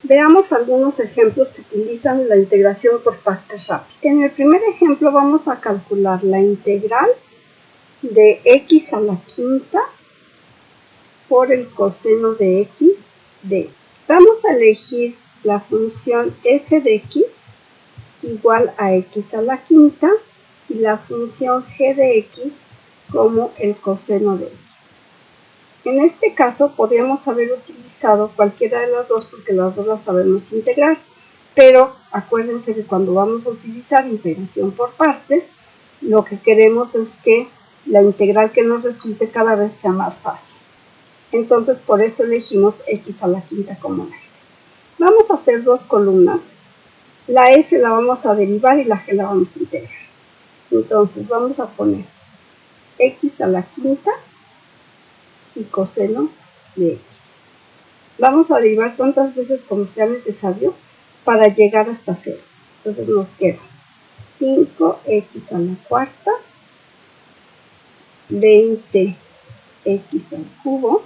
Veamos algunos ejemplos que utilizan la integración por partes rápida. En el primer ejemplo vamos a calcular la integral de x a la quinta por el coseno de x de x. Vamos a elegir la función f de x igual a x a la quinta y la función g de x como el coseno de x. En este caso podríamos haber utilizado cualquiera de las dos porque las dos las sabemos integrar, pero acuérdense que cuando vamos a utilizar integración por partes, lo que queremos es que la integral que nos resulte cada vez sea más fácil. Entonces por eso elegimos x a la quinta como la f. Vamos a hacer dos columnas. La f la vamos a derivar y la g la vamos a integrar. Entonces vamos a poner x a la quinta y coseno de x. Vamos a derivar tantas veces como sea necesario para llegar hasta 0. Entonces nos queda 5x a la cuarta, 20x al cubo,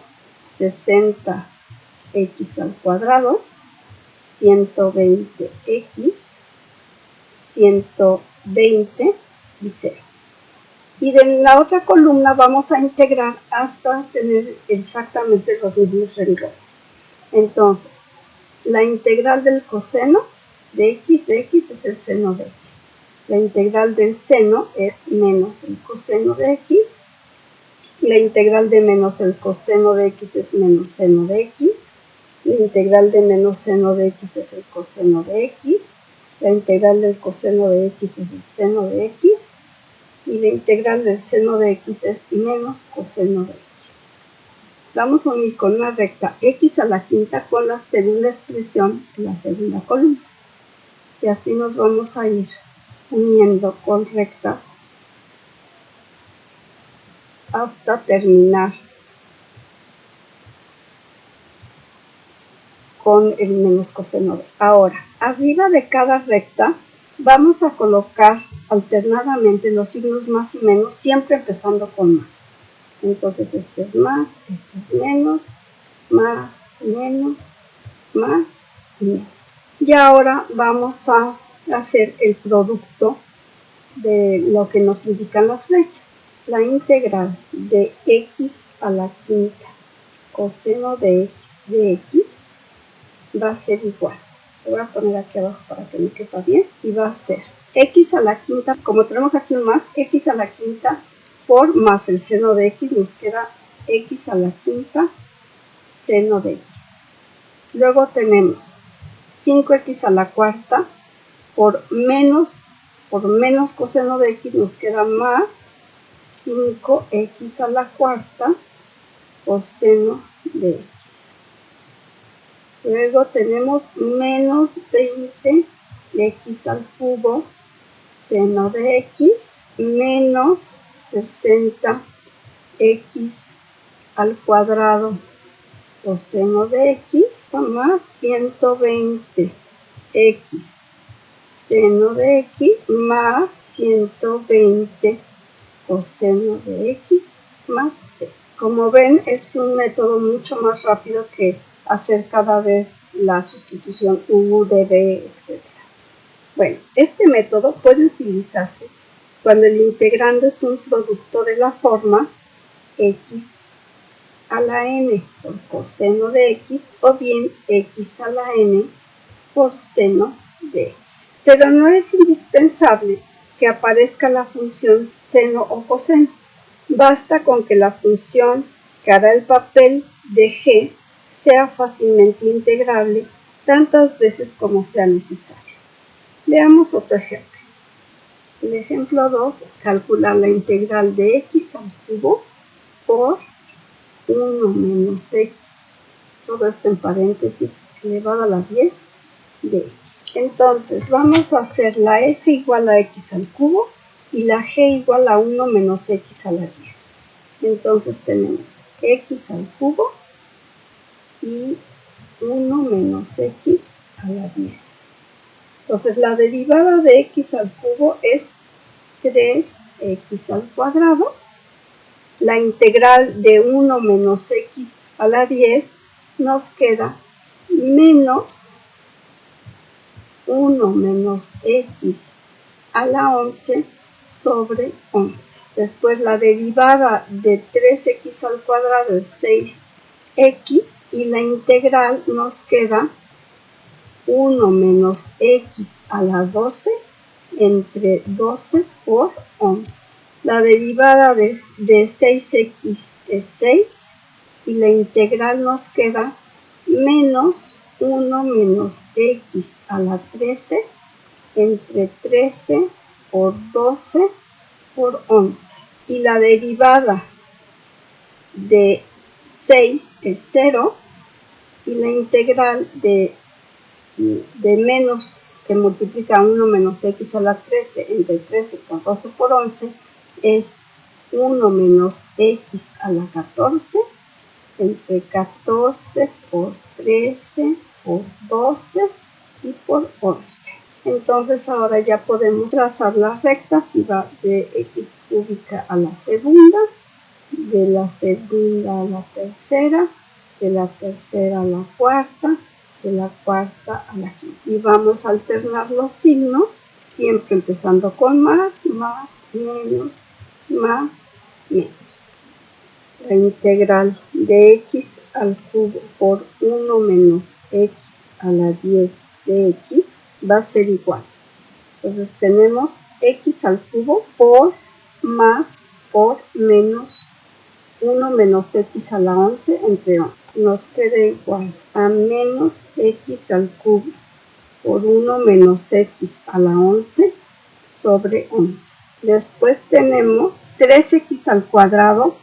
60x al cuadrado, 120x, 120 y 0. Y de la otra columna vamos a integrar hasta tener exactamente los mismos renglones. Entonces, la integral del coseno de x es el seno de x. La integral del seno es menos el coseno de x. La integral de menos el coseno de x es menos seno de x. La integral de menos seno de x es el coseno de x. La integral del coseno de x es el seno de x. Y la integral del seno de x es menos coseno de x. Vamos a unir con una recta x a la quinta con la segunda expresión en la segunda columna. Y así nos vamos a ir uniendo con rectas hasta terminar con el menos coseno de x. Ahora, arriba de cada recta vamos a colocar alternadamente los signos más y menos, siempre empezando con más. Entonces este es más, este es menos, más, menos, más y menos. Y ahora vamos a hacer el producto de lo que nos indican las flechas. La integral de x a la quinta coseno de x va a ser igual. Lo voy a poner aquí abajo para que me quepa bien. Y va a ser x a la quinta, como tenemos aquí un más, x a la quinta por más el seno de x, nos queda x a la quinta seno de x. Luego tenemos 5x a la cuarta por menos coseno de x, nos queda más 5x a la cuarta coseno de x. Luego tenemos menos 20x al cubo seno de x menos 60x al cuadrado coseno de x más 120x seno de x más 120 coseno de x más c. Como ven, es un método mucho más rápido que hacer cada vez la sustitución u, de, b, etc. Bueno, este método puede utilizarse cuando el integrando es un producto de la forma x a la n por coseno de x o bien x a la n por seno de x. Pero no es indispensable que aparezca la función seno o coseno. Basta con que la función que hará el papel de g sea fácilmente integrable tantas veces como sea necesario. Veamos otro ejemplo. El ejemplo 2, calcular la integral de x al cubo por 1 menos x, todo esto en paréntesis, elevado a la 10 de x. Entonces vamos a hacer la f igual a x al cubo y la g igual a 1 menos x a la 10. Entonces tenemos x al cubo y 1 menos x a la 10. Entonces la derivada de x al cubo es 3x al cuadrado. La integral de 1 menos x a la 10 nos queda menos 1 menos x a la 11 sobre 11. Después la derivada de 3x al cuadrado es 6x y la integral nos queda 1 menos x a la 12 entre 12 por 11. La derivada de 6x es 6 y la integral nos queda menos 1 menos x a la 13 entre 13 por 12 por 11. Y la derivada de 6 es 0 y la integral de menos que multiplica 1 menos x a la 13 entre 13 por 12 por 11 es 1 menos x a la 14 entre 14 por 13 por 12 y por 11. Entonces ahora ya podemos trazar las rectas y va de x cúbica a la segunda, de la segunda a la tercera, de la tercera a la cuarta, de la cuarta a la quinta. Y vamos a alternar los signos, siempre empezando con más, menos, más, menos. La integral de x al cubo por 1 menos x a la 10 de x va a ser igual. Entonces tenemos x al cubo por más por menos 1 menos x a la 11 entre 11. Nos queda igual a menos x al cubo por 1 menos x a la 11 sobre 11. Después tenemos 3x al cuadrado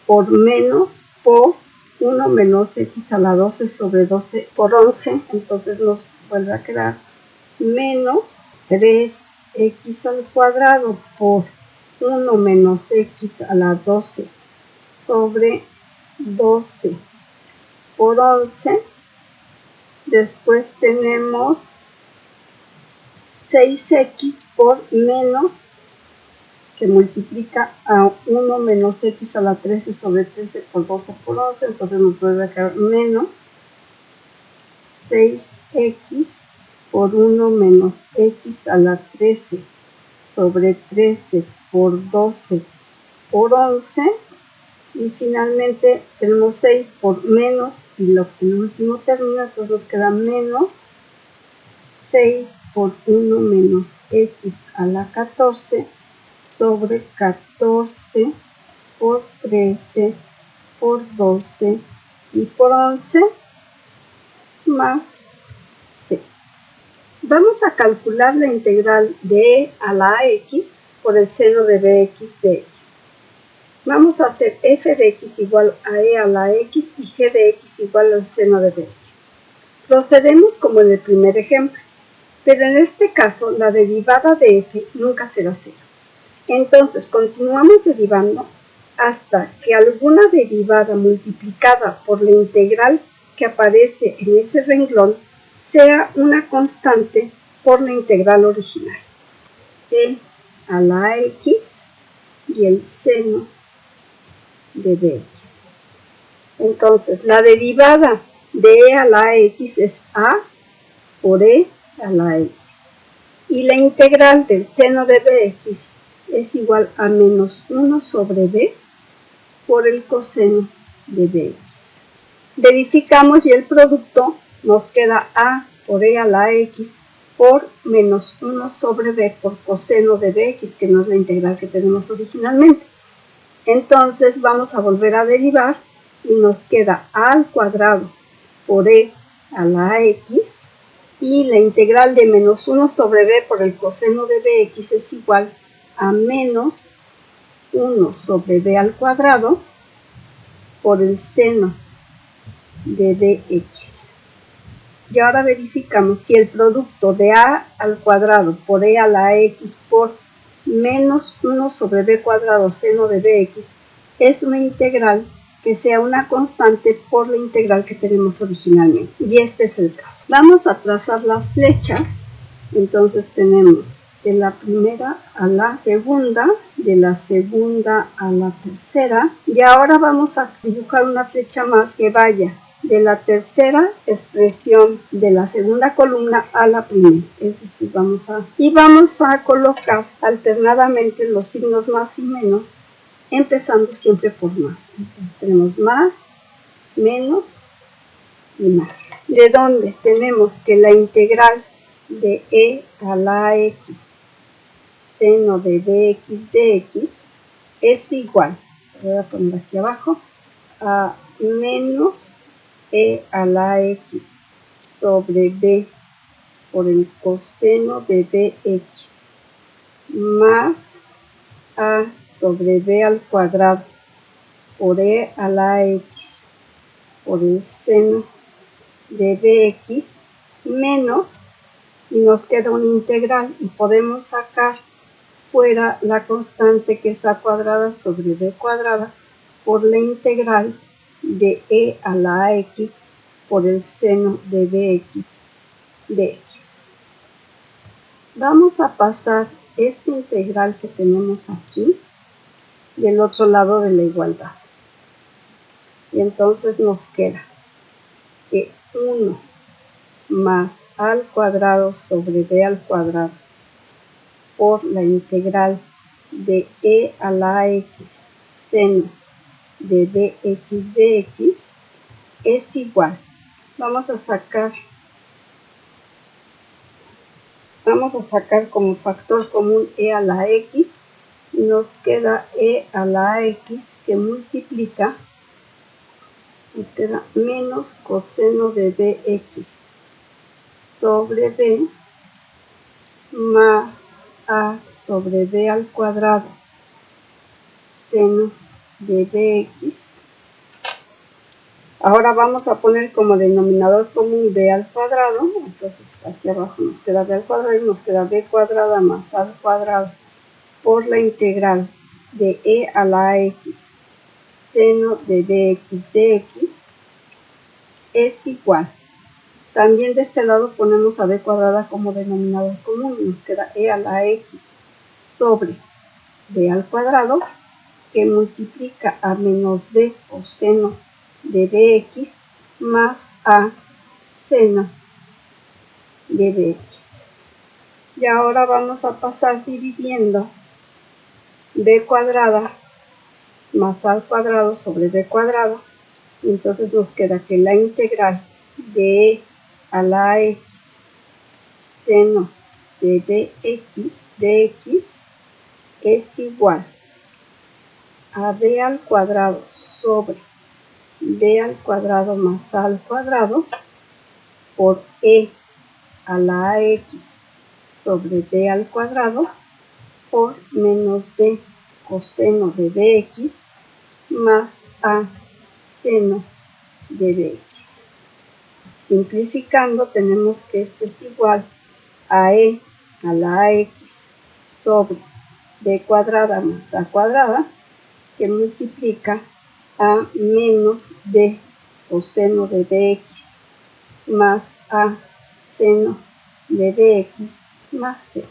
por menos por 1 menos x a la 12 sobre 12 por 11. Entonces nos vuelve a quedar menos 3x al cuadrado por 1 menos x a la 12 sobre 12 por 11. Después tenemos 6x por menos que multiplica a 1 menos x a la 13 sobre 13 por 12 por 11. Entonces nos vuelve a quedar menos 6x por 1 menos x a la 13 sobre 13 por 12 por 11. Y finalmente tenemos 6 por menos y el último término, entonces nos queda menos 6 por 1 menos x a la 14 sobre 14 por 13 por 12 y por 11 más c. Vamos a calcular la integral de e a la ax por el seno de bx de x. Vamos a hacer f de x igual a e a la x y g de x igual al seno de bx. Procedemos como en el primer ejemplo, pero en este caso la derivada de f nunca será 0. Entonces continuamos derivando hasta que alguna derivada multiplicada por la integral que aparece en ese renglón sea una constante por la integral original. E a la x y el seno de bx. Entonces la derivada de e a la x es a por e a la x. Y la integral del seno de bx es igual a menos 1 sobre b por el coseno de bx. Verificamos y el producto nos queda a por e a la x por menos 1 sobre b por coseno de bx, que no es la integral que tenemos originalmente. Entonces vamos a volver a derivar y nos queda a al cuadrado por e a la x y la integral de menos 1 sobre b por el coseno de bx es igual a menos 1 sobre b al cuadrado por el seno de bx. Y ahora verificamos si el producto de a al cuadrado por e a la x por menos 1 sobre b cuadrado seno de bx es una integral que sea una constante por la integral que tenemos originalmente. Y este es el caso. Vamos a trazar las flechas. Entonces tenemos de la primera a la segunda, de la segunda a la tercera. Y ahora vamos a dibujar una flecha más que vaya de la tercera expresión de la segunda columna a la primera. Es decir, vamos a colocar alternadamente los signos más y menos, empezando siempre por más. Entonces tenemos más, menos y más. De donde tenemos que la integral de e a la x seno de dx dx es igual, voy a poner aquí abajo, a menos e a la x sobre b por el coseno de bx más a sobre b al cuadrado por e a la x por el seno de bx menos, y nos queda una integral y podemos sacar fuera la constante que es a cuadrada sobre b cuadrada por la integral de e a la x por el seno de bx dx. Vamos a pasar esta integral que tenemos aquí del otro lado de la igualdad. Y entonces nos queda que 1 más a al cuadrado sobre b al cuadrado por la integral de e a la x seno de dx dx es igual. Vamos a sacar como factor común e a la x y nos queda e a la x que multiplica, nos queda menos coseno de bx sobre b más a sobre b al cuadrado seno de bx. Ahora vamos a poner como denominador común b al cuadrado, entonces aquí abajo nos queda b al cuadrado y nos queda b cuadrada más a al cuadrado por la integral de e a la x seno de bx dx es igual. También de este lado ponemos a b cuadrada como denominador común y nos queda e a la x sobre b al cuadrado que multiplica a menos b coseno de bx más a seno de bx. Y ahora vamos a pasar dividiendo b cuadrada más a al cuadrado sobre b cuadrado. Y entonces nos queda que la integral de e a la x seno de bx dx es igual a b al cuadrado sobre b al cuadrado más a al cuadrado por e a la x sobre b al cuadrado por menos b coseno de bx más a seno de bx. Simplificando tenemos que esto es igual a e a la x sobre b cuadrada más a cuadrada que multiplica a menos b coseno de bx más a seno de bx más c.